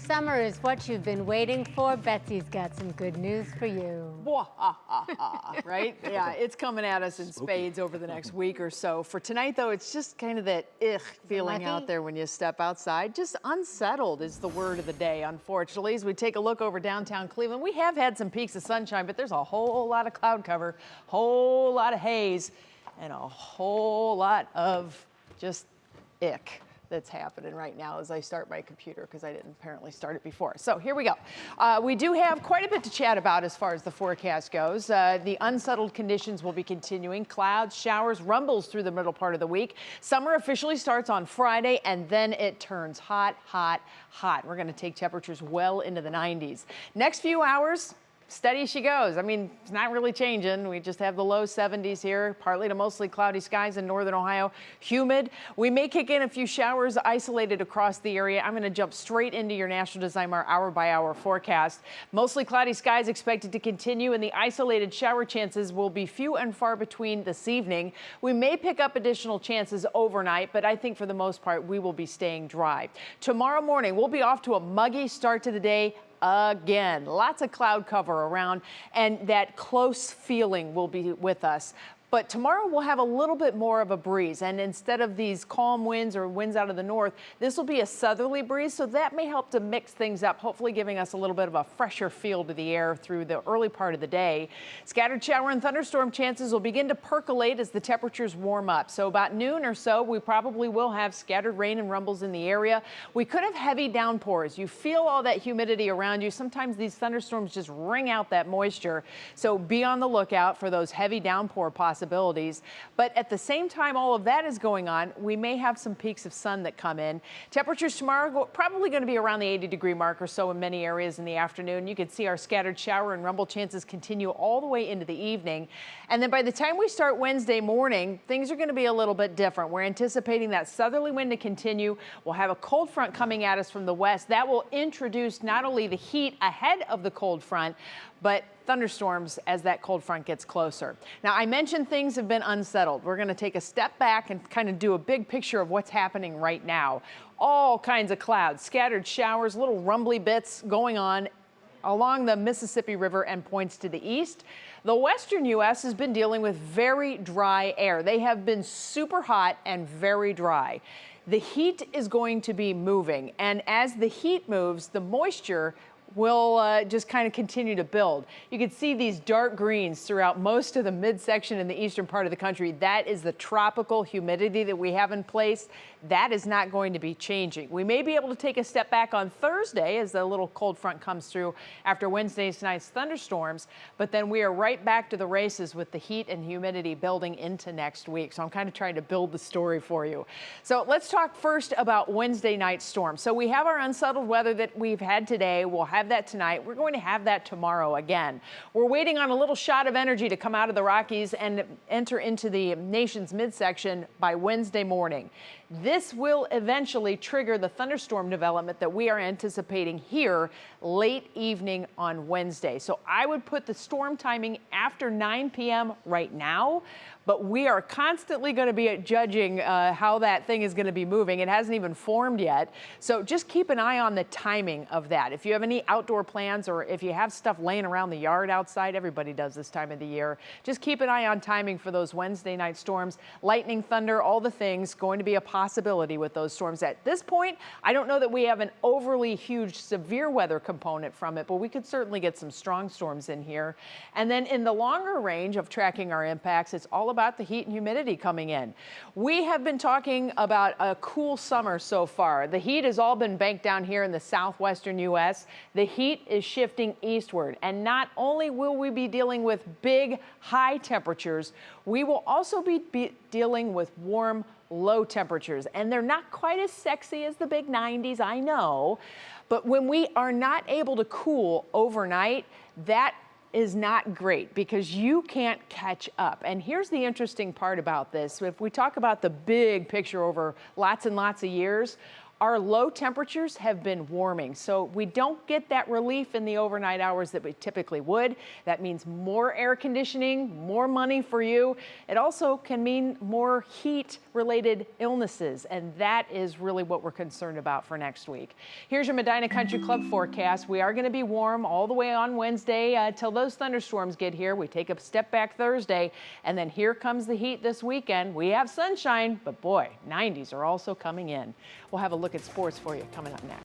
Summer is what you've been waiting for. Betsy's got some good news for you. Right? Yeah, it's coming at us in spades over the next week or so. For tonight, though, it's just kind of that feeling out there when you step outside. Just unsettled is the word of the day, unfortunately. As we take a look over downtown Cleveland, we have had some peaks of sunshine, but there's a whole lot of cloud cover, whole lot of haze, and a whole lot of just ick that's happening right now as I start my computer, because I didn't apparently start it before. So here we go. We do have quite a bit to chat about as far as the forecast goes. The unsettled conditions will be continuing. Clouds, showers, rumbles through the middle part of the week. Summer officially starts on Friday, and then it turns hot, hot, hot. We're going to take temperatures well into the 90s. Next few hours, steady she goes. I mean, it's not really changing. We just have the low 70s here, partly to mostly cloudy skies in northern Ohio. Humid. We may kick in a few showers isolated across the area. I'm going to jump straight into your National Designer hour-by-hour forecast. Mostly cloudy skies expected to continue, and the isolated shower chances will be few and far between this evening. We may pick up additional chances overnight, but I think for the most part, we will be staying dry. Tomorrow morning, we'll be off to a muggy start to the day. Again, lots of cloud cover around, and that close feeling will be with us. But tomorrow we'll have a little bit more of a breeze, and instead of these calm winds or winds out of the north, this will be a southerly breeze, so that may help to mix things up, hopefully giving us a little bit of a fresher feel to the air through the early part of the day. Scattered shower and thunderstorm chances will begin to percolate as the temperatures warm up. So about noon or so, we probably will have scattered rain and rumbles in the area. We could have heavy downpours. You feel all that humidity around you. Sometimes these thunderstorms just wring out that moisture, so be on the lookout for those heavy downpour possibilities. But at the same time all of that is going on, we may have some peaks of sun that come in. Temperatures tomorrow probably going to be around the 80-degree mark or so in many areas in the afternoon. You can see our scattered shower and rumble chances continue all the way into the evening. And then by the time we start Wednesday morning, things are going to be a little bit different. We're anticipating that southerly wind to continue. We'll have a cold front coming at us from the west. That will introduce not only the heat ahead of the cold front, but thunderstorms as that cold front gets closer. Now, I mentioned things have been unsettled. We're going to take a step back and kind of do a big picture of what's happening right now. All kinds of clouds, scattered showers, little rumbly bits going on along the Mississippi River and points to the east. The western U.S. has been dealing with very dry air. They have been super hot and very dry. The heat is going to be moving, and as the heat moves, the moisture will just kind of continue to build. You can see these dark greens throughout most of the midsection in the eastern part of the country. That is the tropical humidity that we have in place. That is not going to be changing. We may be able to take a step back on Thursday as the little cold front comes through after Wednesday night's thunderstorms, but then we are right back to the races with the heat and humidity building into next week. So I'm kind of trying to build the story for you. So let's talk first about Wednesday night storms. So we have our unsettled weather that we've had today. We'll have that tonight. We're going to have that tomorrow again. We're waiting on a little shot of energy to come out of the Rockies and enter into the nation's midsection by Wednesday morning. This will eventually trigger the thunderstorm development that we are anticipating here late evening on Wednesday. So I would put the storm timing after 9 p.m. right now, but we are constantly going to be judging how that thing is going to be moving. It hasn't even formed yet. So just keep an eye on the timing of that. If you have any outdoor plans or if you have stuff laying around the yard outside, everybody does this time of the year, just keep an eye on timing for those Wednesday night storms. Lightning, thunder, all the things going to be a possibility with those storms. At this point, I don't know that we have an overly huge severe weather component from it, but we could certainly get some strong storms in here. And then in the longer range of tracking our impacts, it's all about the heat and humidity coming in. We have been talking about a cool summer so far. The heat has all been banked down here in the southwestern U.S. The heat is shifting eastward, and not only will we be dealing with big high temperatures, we will also be dealing with warm low temperatures, and they're not quite as sexy as the big 90s, I know, but when we are not able to cool overnight, that is not great because you can't catch up. And here's the interesting part about this. If we talk about the big picture over lots and lots of years, our low temperatures have been warming, so we don't get that relief in the overnight hours that we typically would. That means more air conditioning, more money for you. It also can mean more heat-related illnesses, and that is really what we're concerned about for next week. Here's your Medina Country Club forecast. We are going to be warm all the way on Wednesday till those thunderstorms get here. We take a step back Thursday, and then here comes the heat this weekend. We have sunshine, but boy, 90s are also coming in. We'll have a look at sports for you coming up next.